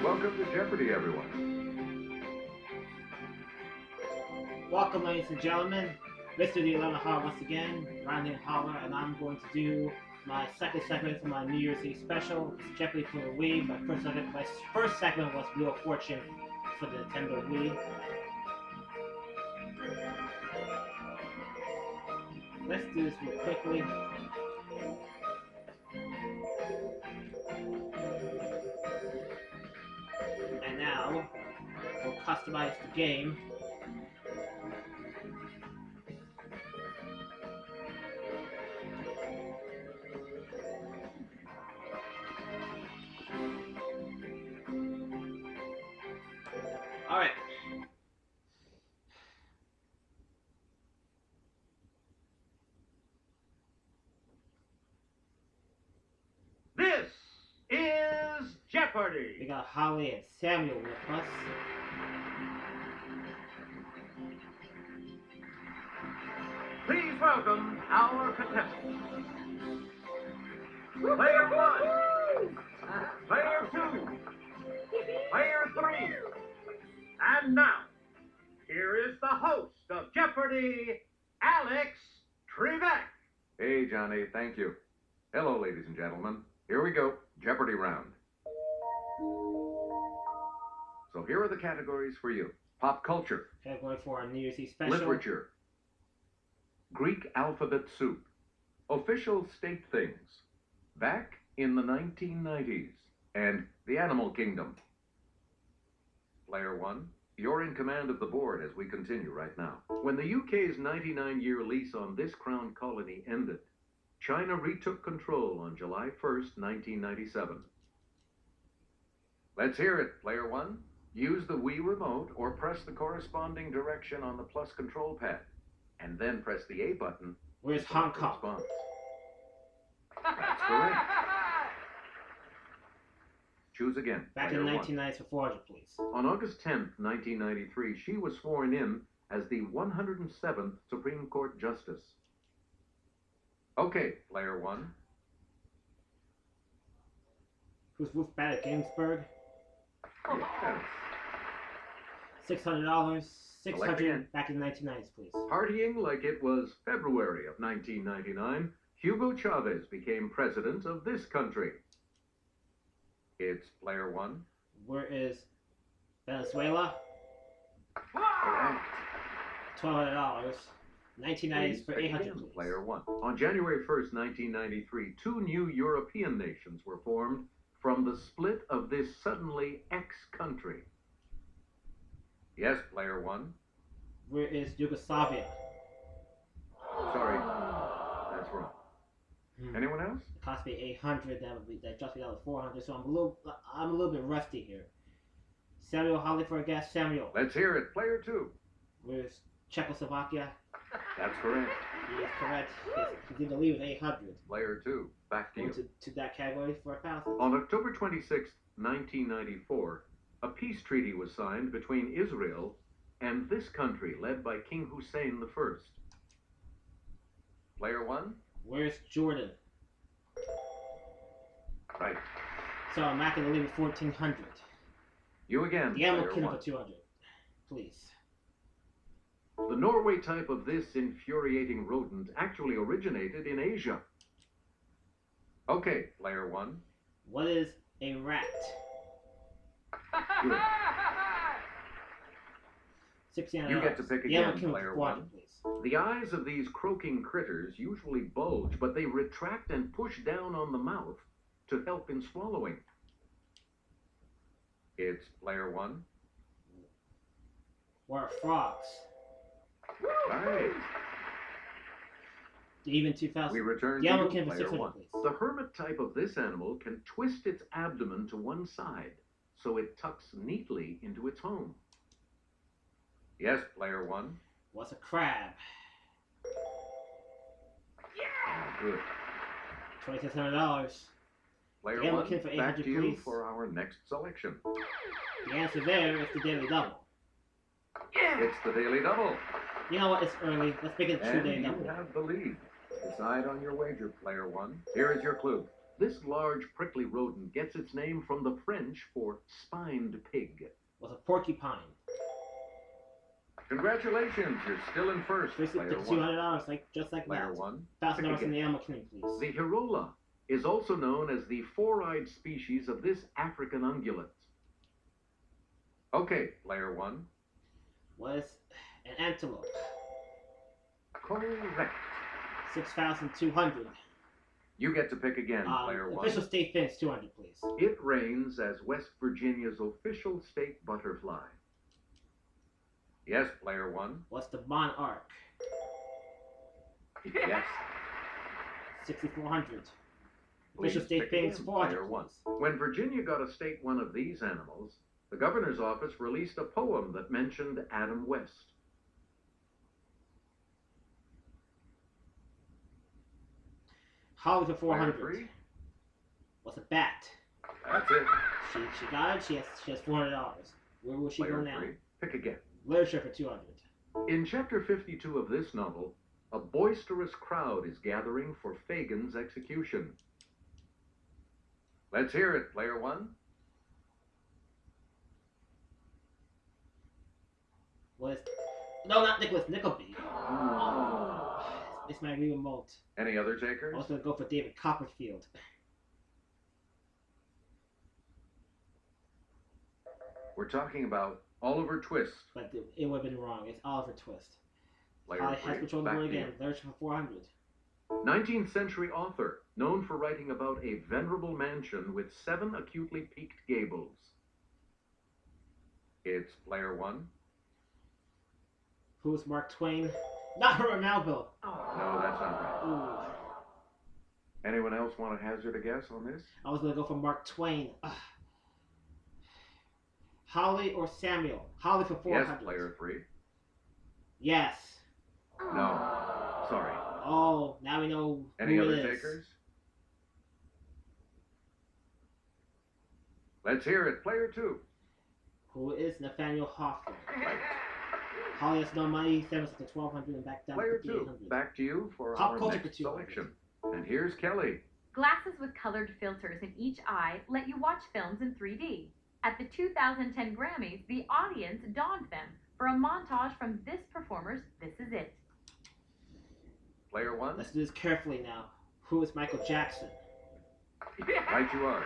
Welcome to Jeopardy, everyone. Welcome, ladies and gentlemen. Mr. The 11 Holler once again, Ryan Holler, and I'm going to do my second segment for my New Year's Eve special. It's Jeopardy for the Wii. My first segment was Wheel of Fortune for the Nintendo Wii. Let's do this real quickly. And now, we'll customize the game. Alright. This is Jeopardy! We got Holly and Samuel with us. Please welcome our contestants. Player 1, Player 2, Player 3, and now, here is the host of Jeopardy, Alex Trebek. Hey, Johnny, thank you. Hello, ladies and gentlemen. Here we go, Jeopardy round. So here are the categories for you. Pop culture. Category for our New Year's Eve special. Literature. Greek alphabet soup. Official state things. Back in the 1990s. And the animal kingdom. Player 1, you're in command of the board as we continue right now. When the UK's 99-year lease on this crown colony ended, China retook control on July 1st, 1997. Let's hear it, Player 1. Use the Wii remote or press the corresponding direction on the plus control pad, and then press the A button. Where's Hong Kong? Response. That's correct. Choose again. Back in the 1990s for 400, please. On August 10th, 1993, she was sworn in as the 107th Supreme Court Justice. Okay, Player 1. Who's Ruth Bader Ginsburg? Yes. $600. Select again. 600 back in the 1990s, please. Partying like it was February of 1999, Hugo Chavez became president of this country. It's Player 1. Where is Venezuela? Correct. $1,200. 1990s Please for pick 800, again, please. Player 1. On January 1st, 1993, two new European nations were formed from the split of this suddenly ex-country. Yes, Player 1. Where is Yugoslavia? Sorry, that's wrong. Anyone else? It cost me 800. That drops me down to 400. So I'm a little bit rusty here. Samuel Holly for a guess. Samuel. Let's hear it. Player 2. Where's Czechoslovakia? That's correct. He is correct. He did the lead with 800. Player 2. Back to you. To that category for 1,000. On October 26, 1994, a peace treaty was signed between Israel and this country led by King Hussein I. Player 1? Where's Jordan? Right. So I'm back in the lead with 1,400. You again, The animal Player kingdom 1. for 200. Please. The Norway type of this infuriating rodent actually originated in Asia. Okay, Player 1. What is a rat? Good. $1,600. You get to pick The animal again, kingdom Player for 400, 1. please. The eyes of these croaking critters usually bulge, but they retract and push down on the mouth to help in swallowing. It's Player 1. What are frogs? Right. Even 2,000. We return The to animal you, kingdom for Player 600, 1. please. The hermit type of this animal can twist its abdomen to one side, so it tucks neatly into its home. Yes, Player 1. What's a crab? Ah, good. $2,600. Player Yeah, 1, looking for back 800, to you please. for our next selection. The answer there is the Daily Double. It's the Daily Double. You know what? It's early. Let's make it a true And Daily you Double. have the lead. Decide on your wager, Player 1. Here is your clue. This large prickly rodent gets its name from the French for spined pig. Was a porcupine. Congratulations, you're still in first, Basically, player one. $200, just like Player that. one. $1,000 in the Animal Kingdom, please. The Hirola is also known as the four-eyed species of this African ungulate. Okay, player one. Was an antelope. Correct. 6,200. You get to pick again, player one. Official state fins, 200, please. It reigns as West Virginia's official state butterfly. Yes, player one. What's the monarch? Yes. 6,400. Please Official state pick fins, again, 400, player one. please. When Virginia got a state one of these animals, the governor's office released a poem that mentioned Adam West. Holly for Player 400. three. What's a bat? That's it. She got it. She has $400. Where will she Player go now? three. Pick again. Literature for 200. In chapter 52 of this novel, a boisterous crowd is gathering for Fagin's execution. Let's hear it, player one. Was no, not Nicholas Nickleby. Oh, it's my remote. Any other takers? I was gonna go for David Copperfield. We're talking about Oliver Twist. But it would have been wrong. It's Oliver Twist. Player Holly three. has control of the Back board to you. again. Literature for 400. 19th century author, known for writing about a venerable mansion with 7 acutely peaked gables. It's player one. Who's Mark Twain? Not Herman Melville. No, that's not right. Ooh. Anyone else want to hazard a guess on this? I was gonna go for Mark Twain. Holly or Samuel? Holly for 400. Yes, player three. Yes. No. Sorry. Oh, now we know Any who other it is. takers? Let's hear it, player two. Who is Nathaniel Hawthorne? Right. Holly has no money. 7 to 1,200 and back down Player to two. 5,800. Back to you for Pop our culture next for 200. selection. And here's Kelly. Glasses with colored filters in each eye let you watch films in 3D. At the 2010 Grammys, the audience donned them for a montage from this performer's This Is It. Player one. Let's do this carefully now. Who is Michael Jackson? Right you are.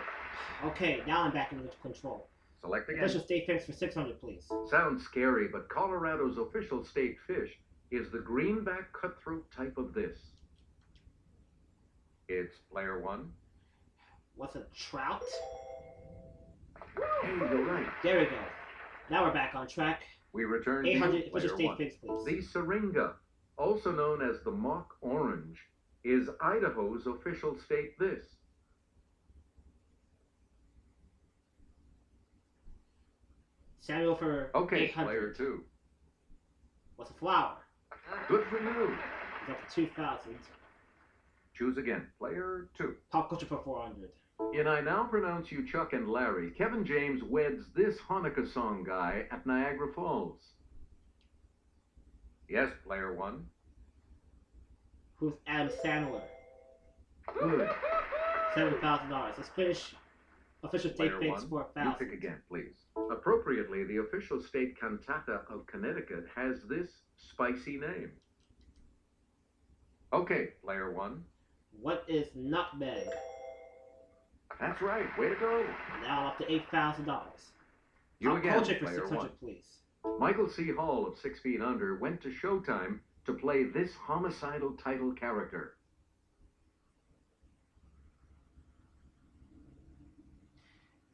Okay, now I'm back into control. Select again. Official state fins for 600, please. Sounds scary, but Colorado's official state fish is the greenback cutthroat type of this. It's player one. What's a trout? Hey, you're right. There we go. Now we're back on track. We return to 800 you, official player state one. fins, please. The syringa, also known as the mock orange, is Idaho's official state this. Samuel for Okay, 800. player two. What's a flower? Good for you. Is that for 2,000? Choose again, player two. Pop culture for 400. In I Now Pronounce You Chuck and Larry, Kevin James weds this Hanukkah song guy at Niagara Falls. Yes, player one. Who's Adam Sandler? Good. $7,000. Let's finish official state Player fins one. for You 1,000. pick again, please. Appropriately, the official state cantata of Connecticut has this spicy name. Okay, player one. What is nutmeg? That's right. Way to go. Now I'm up to $8,000. You Pop again, culture for player 600, one. please. Michael C. Hall of 6 Feet Under went to Showtime to play this homicidal title character.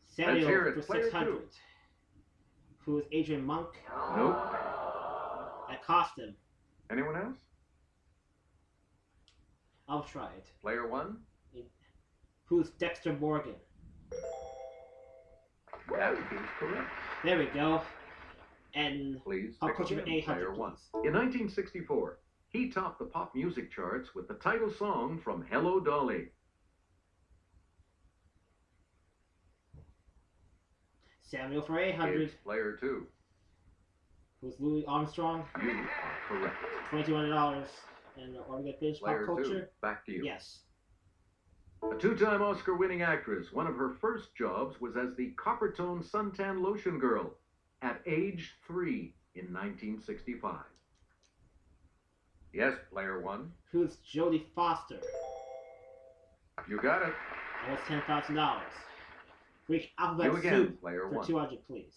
Samuel hear it. for Player 600. two. Who is Adrian Monk? Nope. That cost him. Anyone else? I'll try it. Player one. Who's Dexter Morgan? That is correct. There we go. And Please Pop pick culture for again, 800, player one. please. In 1964, he topped the pop music charts with the title song from Hello Dolly. Samuel for 800. It's player two. Who's Louis Armstrong? You are correct. $2,200. And are we going to finish Player pop culture? two. Back to you. Yes. A two-time Oscar-winning actress, one of her first jobs was as the Coppertone suntan lotion girl at age 3 in 1965. Yes, player 1. Who's Jodie Foster? You got it. Almost $10,000. Greek alphabet You again, soup player for 1. 200, please.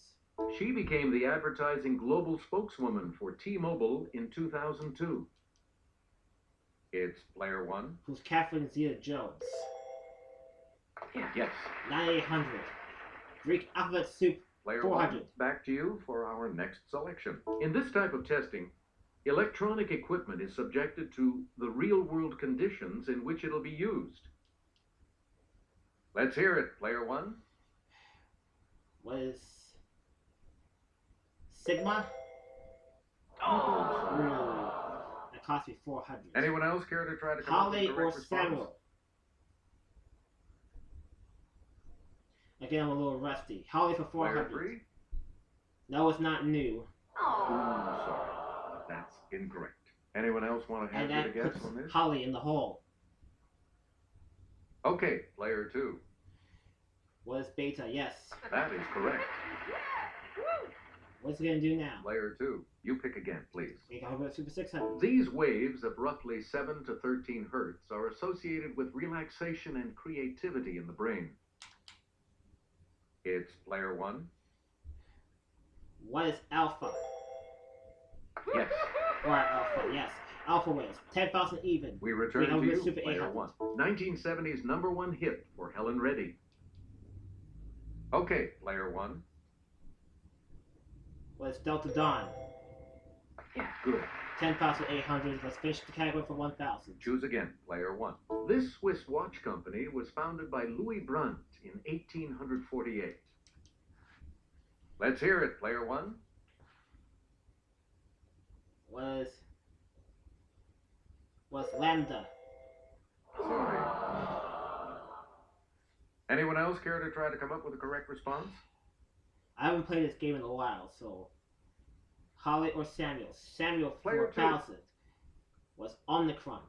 She became the advertising global spokeswoman for T-Mobile in 2002. It's player 1. Who's Catherine Zeta-Jones? Yes. 9,800. Greek alphabet soup, Player 400. 1, back to you for our next selection. In this type of testing, electronic equipment is subjected to the real-world conditions in which it'll be used. Let's hear it, player 1. What is Sigma? Oh, Ooh, that cost me 400. Anyone else care to try to come up with Holly the or correct response? Samuel? Again, I'm a little rusty. Holly for Player 400. 3. No, it's not new. Oh, sorry. That's incorrect. Anyone else want to And hazard a that guess puts on this? Holly in the hole. Okay, player 2. What is Beta? Yes. That is correct. What's it gonna do now? Player 2. You pick again, please. We got about Super 600. These waves of roughly 7 to 13 hertz are associated with relaxation and creativity in the brain. It's player 1. What is Alpha? Yes. Or Alpha? Yes. Alpha waves. 10,000 even. We return We to have you, Super player 800. 1. 1970's #1 hit for Helen Reddy. Okay, player 1. What is Delta Dawn? Yeah, good. 10,800. Let's finish the category for 1,000. Choose again, player 1. This Swiss watch company was founded by Louis Brandt in 1848. Let's hear it, player 1. Was Lambda? Sorry. Anyone else care to try to come up with a correct response? I haven't played this game in a while, so Holly or Samuel? Samuel Player 4,000. Was Omicron?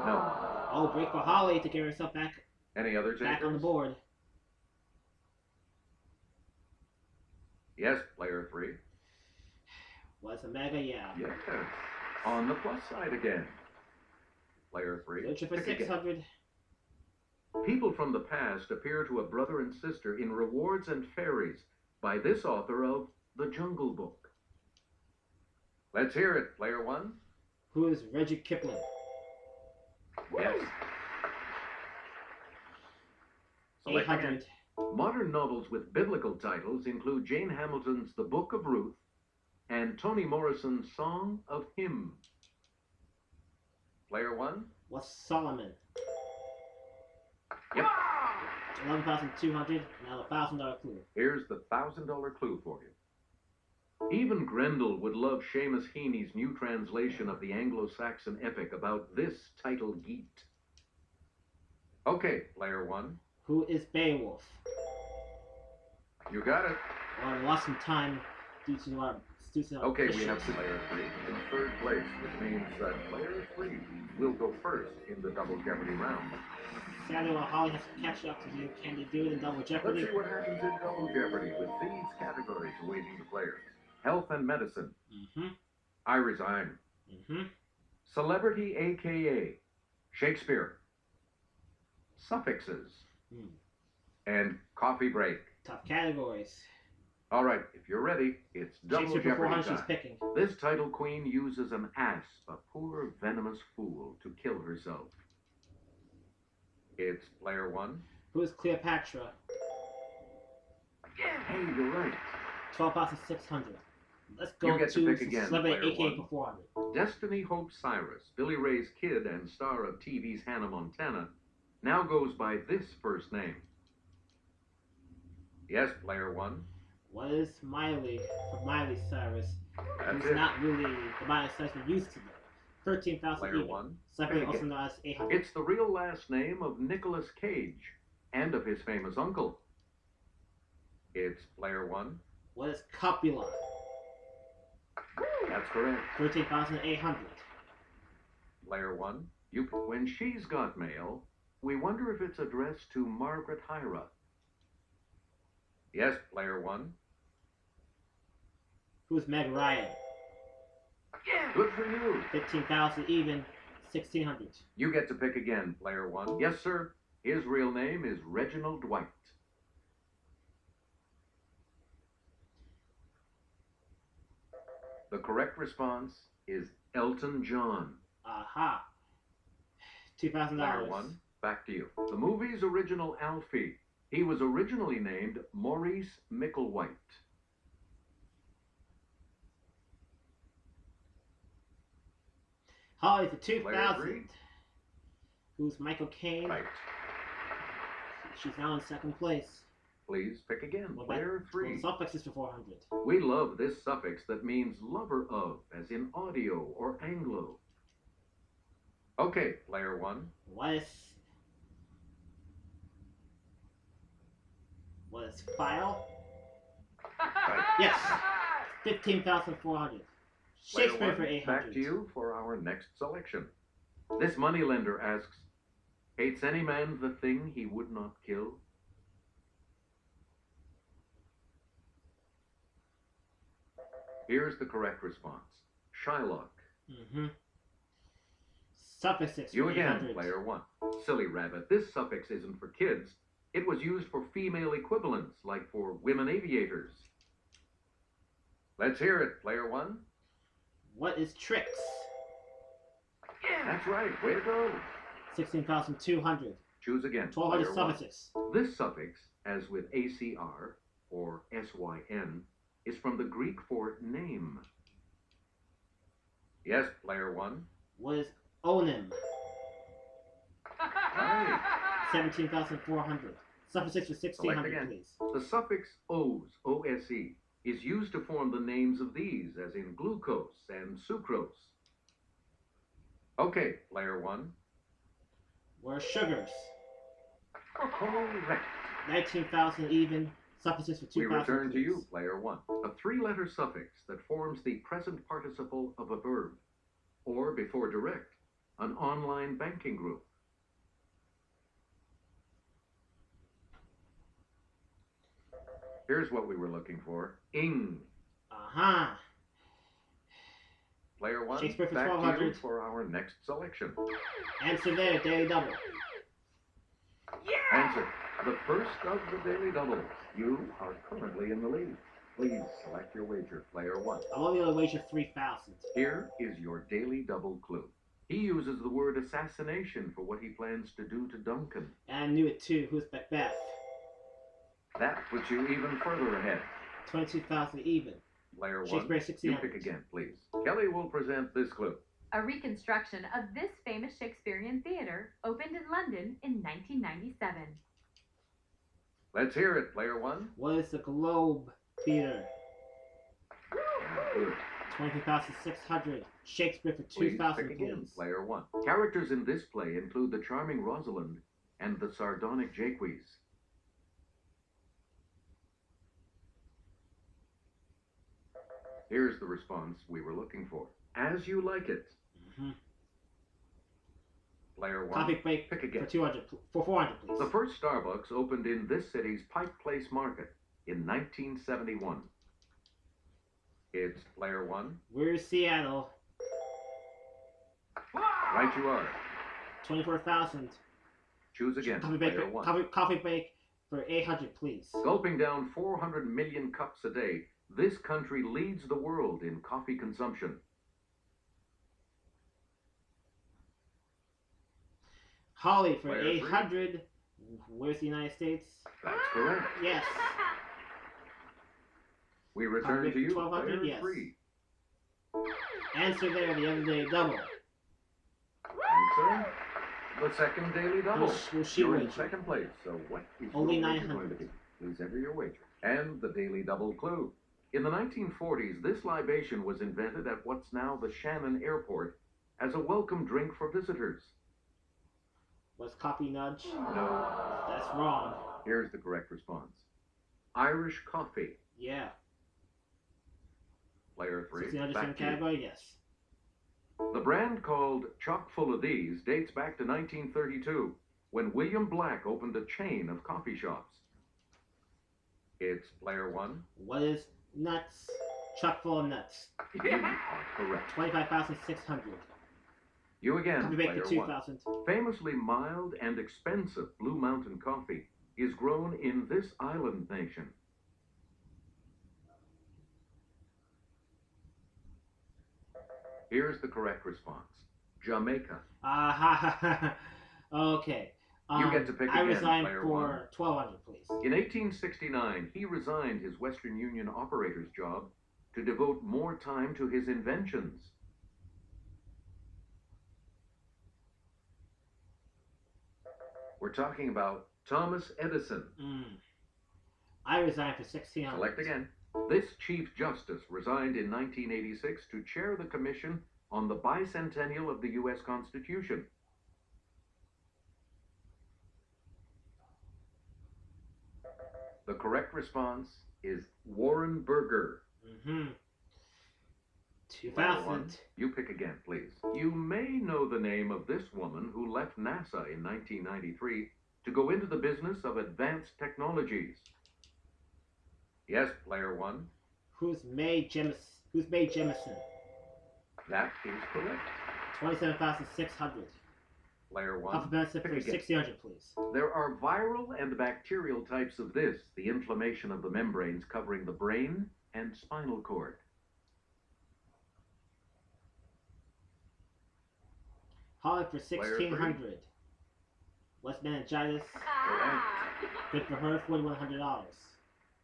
No. Oh, break for Holly to get herself back Any other takers? on the board. Yes, player 3. Was Omega? Yeah. Yes. On the plus side again. Player 3. Lucha for Pick again. 600. People from the past appear to a brother and sister in Rewards and Fairies by this author of The Jungle Book. Let's hear it, player 1. Who is Reggie Kipling? Yes. Select 800. again. Modern novels with biblical titles include Jane Hamilton's The Book of Ruth and Toni Morrison's Song of Hymn. Player 1. Was Solomon? Yep. 11,200. Now a $1,000 clue. Here's the $1,000 clue for you. Even Grendel would love Seamus Heaney's new translation of the Anglo-Saxon epic about this title geet. Okay, player 1. Who is Beowulf? You got it. Well, I lost some time due to our Okay, we issues. have player 3 in third place, which means that player 3 will go first in the Double Jeopardy round. Samuel and Holly have to catch up to do. Can they do it in Double Let's Jeopardy? see what happens in Double Jeopardy with these categories awaiting the players. Health and medicine. Mm-hmm. I resign. Mm-hmm. Celebrity, a.k.a. Shakespeare. Suffixes. Hmm. And coffee break. Tough categories. All right, if you're ready, it's Double Shakespeare for Jeopardy 400 she's time. picking. This title queen uses an asp, a poor venomous fool, to kill herself. It's player 1. Who is Cleopatra? Hey, you're right. 12,600. Let's You go get to to pick again, Celebrity player AK 1. for 400. Destiny Hope Cyrus, Billy Ray's kid and star of TV's Hannah Montana, now goes by this first name. Yes, player 1. What is Miley for Miley Cyrus? That's Who's it. not really the Miley Cyrus we used to know. 13,000 Player even. 1. Celebrity Pick also again. known as 800. It's the real last name of Nicolas Cage and of his famous uncle. It's player 1. What is Copula? That's correct. 13,800. Player 1. When she's got mail, We wonder if it's addressed to Margaret Hyra. Yes, player one. Who's Meg Ryan? Good for you. 15,000 even. 1,600. You get to pick again, player one. Yes, sir. His real name is Reginald Dwight. The correct response is Elton John. Aha. $2,000. Player one, back to you. The movie's original Alfie. He was originally named Maurice Micklewhite. Holly for Player 2,000. three. Who's Michael Caine? Right. She's now in second place. Please pick again. Well, Player Well, three. the suffix is for 400. We love this suffix that means lover of, as in audio or Anglo. Okay, player one. What is file? Right. Yes. 15,400. Player Shakespeare one, for 800. back to you for our next selection. This moneylender asks, hates any man the thing he would not kill? Here's the correct response. Shylock. Mm-hmm. Suffixes You for again, 800. player one. Silly rabbit, this suffix isn't for kids. It was used for female equivalents, like for women aviators. Let's hear it, player one. What is tricks? That's right, way to go. 16,200. Choose again, 1,200 player one. suffixes. This suffix, as with ACR or SYN, is from the Greek for name. Yes, player one. What is onym? Right. 17,400. Suffixes for Select 1,600, again. please. The suffix "ose," O-S-E, is used to form the names of these, as in glucose and sucrose. Okay, player one. What are sugars? Correct. 19,000 even. Suffixes for 2,000, We return to please. you, player one. A three-letter suffix that forms the present participle of a verb, or before direct, an online banking group. Here's what we were looking for. Ing. Aha. Player one, Shakespeare for back to you 1,200. for our next selection. Answer there, daily double. Answer. The first of the daily doubles. You are currently in the lead. Please select your wager, player one. I'm only going to wager 3,000. Here is your daily double clue. He uses the word assassination for what he plans to do to Duncan. And I knew it too. Who's Macbeth? That puts you even further ahead. 22,000 even. Player one, Shakespeare you 1,600. pick again, please. Kelly will present this clue. A reconstruction of this famous Shakespearean theater opened in London in 1997. Let's hear it, player one. What is the Globe Theater? Good. 20,600. Shakespeare for Please 2,000, pick again, please. player one. Characters in this play include the charming Rosalind and the sardonic Jaques. Here's the response we were looking for. As you like it. Mm-hmm. Player one, Coffee break pick for again. 200, for 400, please. The first Starbucks opened in this city's Pike Place Market in 1971. It's player one. Where's Seattle? Right you are. 24,000. Choose again, Coffee break, player one. coffee break for 800, please. Gulping down 400 million cups a day, this country leads the world in coffee consumption. Holly for Player three. 800. Where's the United States? That's correct. Yes. We return to you, 1,200, player yes. three. Answer there, the other day double. Answer. The second daily double. Will she You're in wager? second place, so what is Only your wager 900. going to be? Please enter your wager. And the daily double clue. In the 1940s, this libation was invented at what's now the Shannon Airport as a welcome drink for visitors. Was coffee nudge? No. That's wrong. Here's the correct response. Irish coffee. Yeah. Player three. 1,600 Back to you. category? Yes. The brand called Chock full of these dates back to 1932. when William Black opened a chain of coffee shops? It's player one. What is nuts? Truck full of nuts. You are correct. 25,600. You again, Copyright player to one. 2,000. Famously mild and expensive Blue Mountain coffee is grown in this island nation. Here's the correct response. Jamaica. Okay. You get to pick I again, resign player for one. 1,200, please. In 1869, he resigned his Western Union operator's job to devote more time to his inventions. We're talking about Thomas Edison. I resign for 1,600. Select again. This Chief Justice resigned in 1986 to chair the commission on the bicentennial of the U.S. Constitution. The correct response is Warren Burger. 2,000. You pick again, please. You may know the name of this woman who left NASA in 1993 to go into the business of advanced technologies. Yes, player one. Who's Mae Jemison? That is correct. 27,600. Player one. Alphabet for 1,600, please. There are viral and bacterial types of this, the inflammation of the membranes covering the brain and spinal cord. Holly for 1,600. West meningitis. Correct. Good for her, $4,100.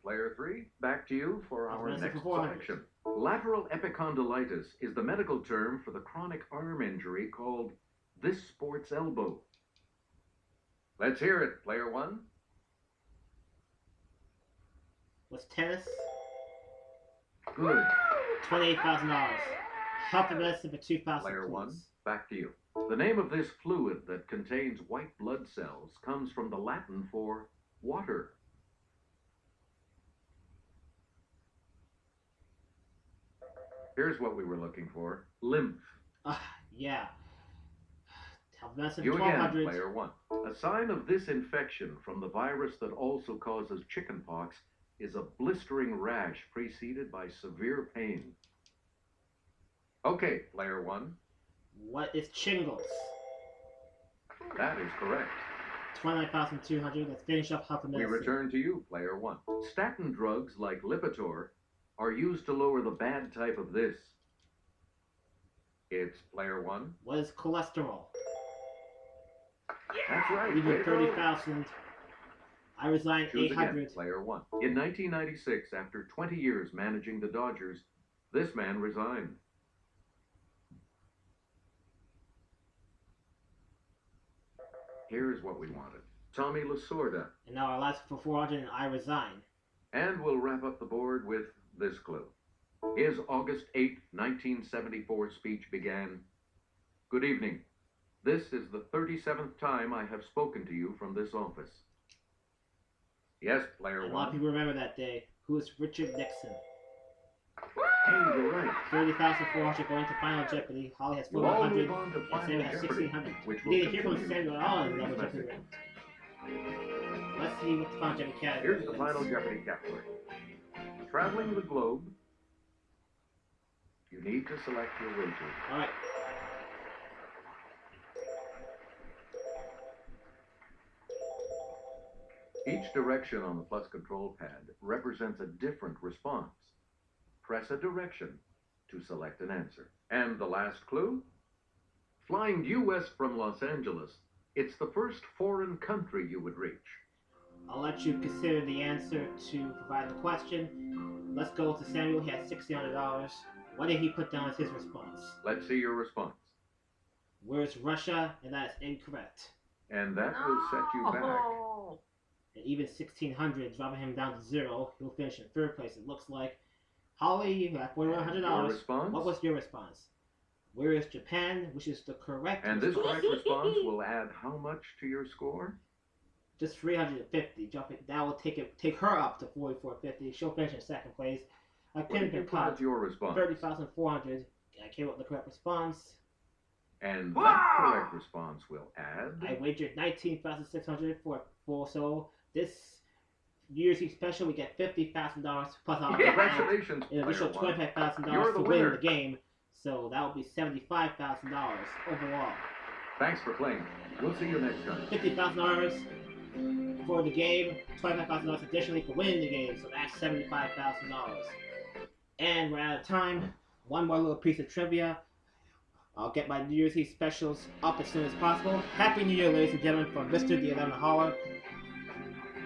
Player three, back to you for our Vanessa next for 400. selection. Lateral epicondylitis is the medical term for the chronic arm injury called this sport's elbow. Let's hear it, player one. What's tennis? Good. $28,000. Help the medicine for 2,000, Player please. one, back to you. The name of this fluid that contains white blood cells comes from the Latin for water. Here's what we were looking for. Lymph. Yeah. Help the medicine You for again, 1,200. player one. A sign of this infection from the virus that also causes chickenpox is a blistering rash preceded by severe pain. Okay, player one. What is shingles? That is correct. 29,200. Let's finish up help the We medicine. return to you, player one. Statin drugs like Lipitor are used to lower the bad type of this. It's player one. What is cholesterol? That's right. We way did to go. 30,000. I resign Choose 800. again, player one. In 1996, after 20 years managing the Dodgers, this man resigned. Here's what we wanted. Tommy Lasorda. And now our last for 400, and I resign. And we'll wrap up the board with this clue. His August 8, 1974 speech began, "Good evening. This is the 37th time I have spoken to you from this office." Yes, player A lot of one. people remember that day. Who is Richard Nixon? Hey, you're right. 30,400 going to Final Jeopardy. Holly has We'll all 400. move on to And Final Samuel has Jeopardy, 1,600. which We will didn't hear from continue Samuel at all in after Double these Jeopardy messages. round. Let's see what the Final Jeopardy category Here's the is. Final Jeopardy category. Traveling the globe. You need to select your wager. Alright. Each direction on the plus control pad represents a different response. Press a direction to select an answer. And the last clue? Flying due west from Los Angeles, it's the first foreign country you would reach. I'll let you consider the answer to provide the question. Let's go to Samuel. He has $1,600. What did he put down as his response? Let's see your response. Where's Russia? And that is incorrect. And that will set you back. And even 1,600, dropping him down to 0. He'll finish in third place, it looks like. Holly, you got $4,100. Your response? What was your response? Where is Japan? Which is the correct And this response. correct response will add how much to your score? Just 350. Dropping that will take her up to 44.50. She'll finish in second place. I What couldn't did you get put caught. as your response? 30,400. I came up with the correct response. And Wow! that correct response will add... I wagered 19,600 for a full soul. This New Year's Eve special, we get $50,000 plus all Congratulations, an additional player one. $25,000 You're to the win winner. the game. So that would be $75,000 overall. Thanks for playing. We'll see you next time. $50,000 for the game, $25,000 additionally for winning the game. So that's $75,000. And we're out of time. One more little piece of trivia. I'll get my New Year's Eve specials up as soon as possible. Happy New Year, ladies and gentlemen, from Mr. the 11 Holler.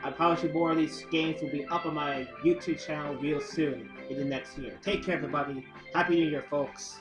I promise you more of these games will be up on my YouTube channel real soon in the next year. Take care, everybody. Happy New Year, folks.